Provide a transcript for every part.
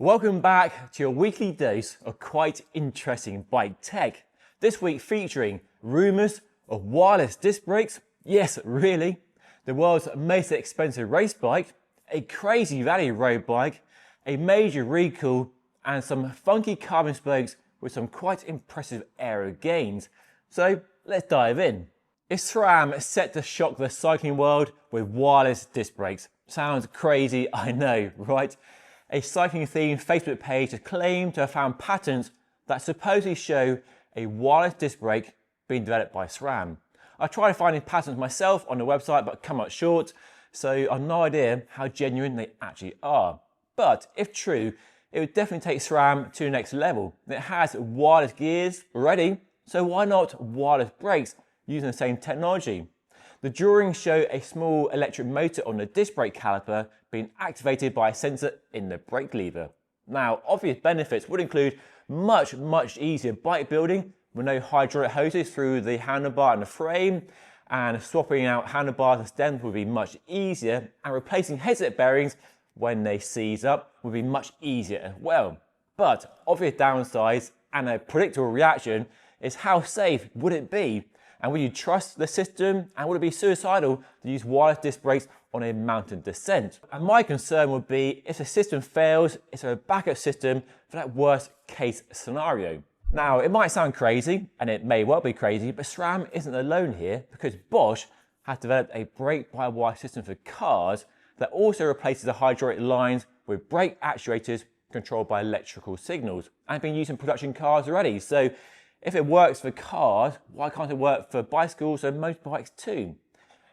Welcome back to your weekly dose of quite interesting bike tech. This week featuring rumours of wireless disc brakes, yes really, the world's most expensive race bike, a crazy value road bike, a major recall and some funky carbon spokes with some quite impressive aero gains. So let's dive in. Is SRAM set to shock the cycling world with wireless disc brakes? Sounds crazy, I know, right? A cycling-themed Facebook page has claimed to have found patents that supposedly show a wireless disc brake being developed by SRAM. I tried finding patents myself on the website but come up short, so I've no idea how genuine they actually are. But if true, it would definitely take SRAM to the next level. It has wireless gears already, so why not wireless brakes using the same technology? The drawings show a small electric motor on the disc brake caliper being activated by a sensor in the brake lever. Now, obvious benefits would include much easier bike building with no hydraulic hoses through the handlebar and the frame, and swapping out handlebars and stems would be much easier, and replacing headset bearings when they seize up would be much easier as well. But obvious downsides and a predictable reaction is how safe would it be? And would you trust the system? And would it be suicidal to use wireless disc brakes on a mountain descent? And my concern would be if the system fails, is there a backup system for that worst case scenario? Now, it might sound crazy, and it may well be crazy, but SRAM isn't alone here because Bosch has developed a brake-by-wire system for cars that also replaces the hydraulic lines with brake actuators controlled by electrical signals and been used in production cars already. So if it works for cars, why can't it work for bicycles and motorbikes too?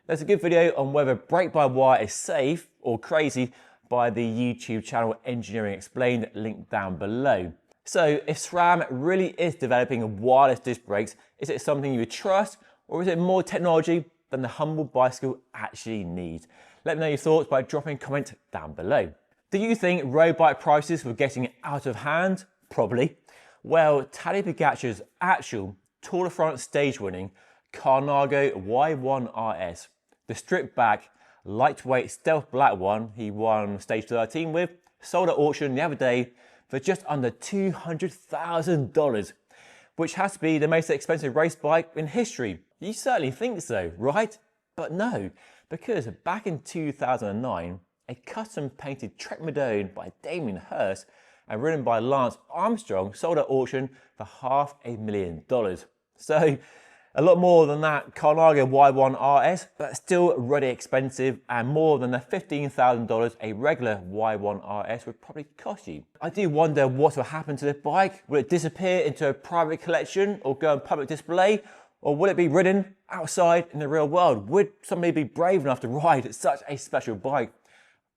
There's a good video on whether brake-by-wire is safe or crazy by the YouTube channel Engineering Explained, linked down below. So if SRAM really is developing wireless disc brakes, is it something you would trust, or is it more technology than the humble bicycle actually needs? Let me know your thoughts by dropping a comment down below. Do you think road bike prices were getting out of hand? Probably. Well, Tadej Pogacar's actual Tour de France stage-winning Carnago Y1 RS, the stripped-back, lightweight stealth black one he won stage 13 with, sold at auction the other day for just under $200,000, which has to be the most expensive race bike in history. You certainly think so, right? But no, because back in 2009, a custom-painted Trek Madone by Damien Hirst and ridden by Lance Armstrong sold at auction for $500,000. So a lot more than that Carnago Y1 RS, but still really expensive and more than the $15,000 a regular Y1 RS would probably cost you. I do wonder what will happen to this bike. Will it disappear into a private collection or go on public display? Or will it be ridden outside in the real world? Would somebody be brave enough to ride such a special bike?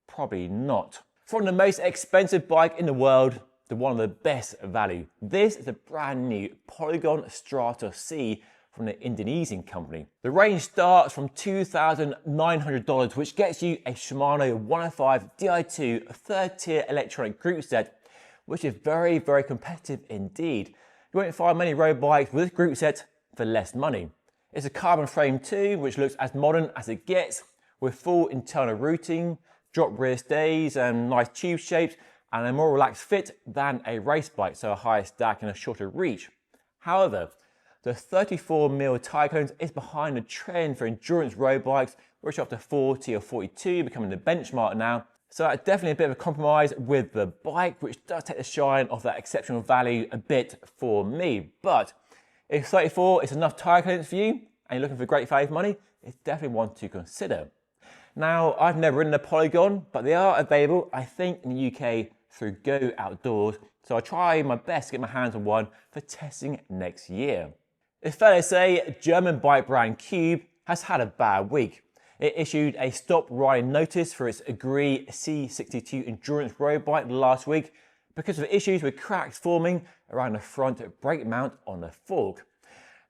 Probably not. From the most expensive bike in the world to one of the best value. This is a brand new Polygon Strata C from the Indonesian company. The range starts from $2,900, which gets you a Shimano 105 Di2 third-tier electronic group set, which is very competitive indeed. You won't find many road bikes with this group set for less money. It's a carbon frame too, which looks as modern as it gets, with full internal routing, drop rear stays and nice tube shapes, and a more relaxed fit than a race bike, so a higher stack and a shorter reach. However, the 34mm tyre cones is behind the trend for endurance road bikes, which are up to 40 or 42, becoming the benchmark now. So that's definitely a bit of a compromise with the bike, which does take the shine off that exceptional value a bit for me. But if 34 is enough tyre clearance for you, and you're looking for great value for money, it's definitely one to consider. Now, I've never ridden a Polygon, but they are available, I think, in the UK through Go Outdoors, so I'll try my best to get my hands on one for testing next year. It's fair to say German bike brand Cube has had a bad week. It issued a stop riding notice for its Agree C62 endurance road bike last week because of issues with cracks forming around the front brake mount on the fork.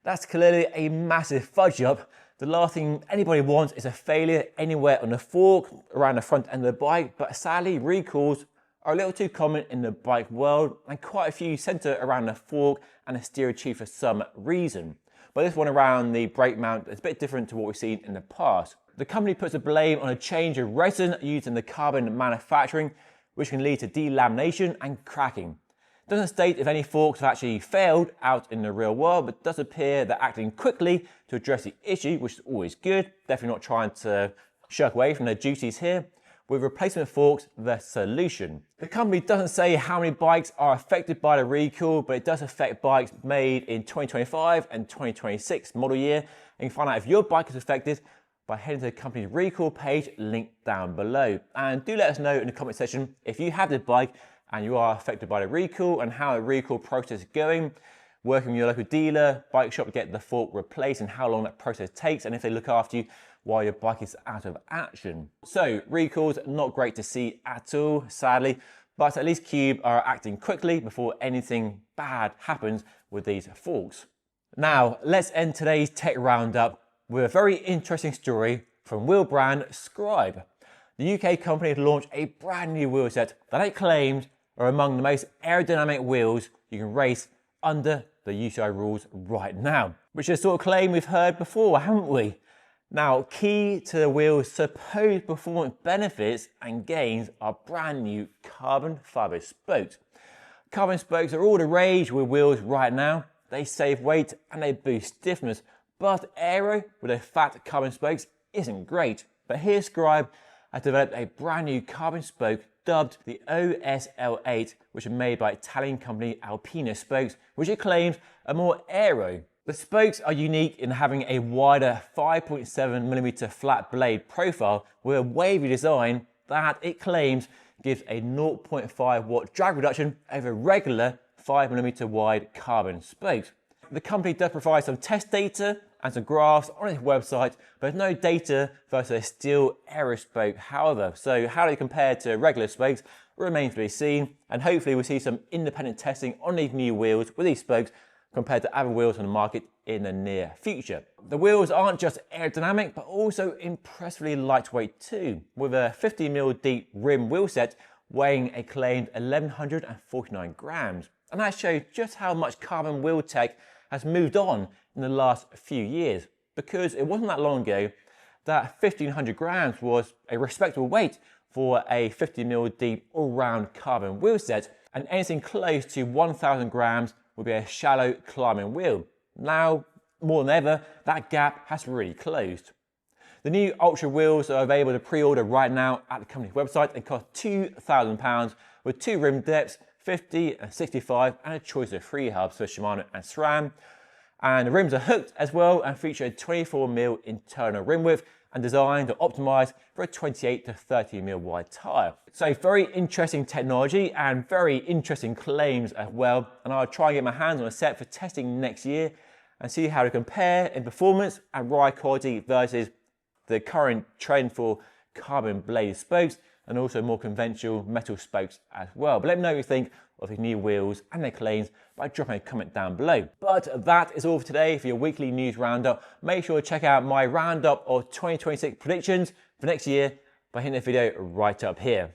That's clearly a massive fudge up. The last thing anybody wants is a failure anywhere on the fork, around the front end of the bike, but sadly recalls are a little too common in the bike world, and quite a few centre around the fork and the steering tube for some reason. But this one around the brake mount is a bit different to what we've seen in the past. The company puts the blame on a change of resin used in the carbon manufacturing, which can lead to delamination and cracking. It doesn't state if any forks have actually failed out in the real world, but it does appear they're acting quickly to address the issue, which is always good. Definitely not trying to shirk away from their duties here. With replacement forks, the solution. The company doesn't say how many bikes are affected by the recall, but it does affect bikes made in 2025 and 2026 model year. And you can find out if your bike is affected by heading to the company's recall page linked down below. And do let us know in the comment section if you have this bike and you are affected by the recall and how the recall process is going, working with your local dealer, bike shop to get the fork replaced and how long that process takes, and if they look after you while your bike is out of action. So recalls, not great to see at all, sadly, but at least Cube are acting quickly before anything bad happens with these forks. Now, let's end today's tech roundup with a very interesting story from wheel brand Scribe. The UK company has launched a brand new wheel set that it claimed are among the most aerodynamic wheels you can race under the UCI rules right now, which is a sort of claim we've heard before, haven't we? Now, key to the wheel's supposed performance benefits and gains are brand new carbon fibre spokes. Carbon spokes are all the rage with wheels right now. They save weight and they boost stiffness, but aero with their fat carbon spokes isn't great. But here Scribe has developed a brand new carbon spoke dubbed the OSL8, which are made by Italian company Alpina spokes, which it claims are more aero. The spokes are unique in having a wider 5.7mm flat blade profile with a wavy design that it claims gives a 0.5 watt drag reduction over regular 5mm wide carbon spokes. The company does provide some test data and some graphs on its website, but there's no data versus a steel aero spoke, however. So how they compare to regular spokes remains to be seen, and hopefully we'll see some independent testing on these new wheels with these spokes compared to other wheels on the market in the near future. The wheels aren't just aerodynamic, but also impressively lightweight too, with a 50mm deep rim wheel set weighing a claimed 1149 grams. And that shows just how much carbon wheel tech has moved on in the last few years, because it wasn't that long ago that 1500 grams was a respectable weight for a 50mm deep all-round carbon wheel set, and anything close to 1000 grams would be a shallow climbing wheel. Now, more than ever, that gap has really closed. The new Ultra wheels are available to pre-order right now at the company's website and cost £2,000 with 2 rim depths, 50 and 65, and a choice of 3 hubs for Shimano and SRAM. And the rims are hooked as well and feature a 24mm internal rim width and designed to optimize for a 28 to 30mm wide tyre. So very interesting technology and very interesting claims as well. And I'll try and get my hands on a set for testing next year and see how to compare in performance and ride quality versus the current trend for carbon bladed spokes and also more conventional metal spokes as well. But let me know what you think of these new wheels and their claims by dropping a comment down below. But that is all for today for your weekly news roundup. Make sure to check out my roundup of 2026 predictions for next year by hitting the video right up here.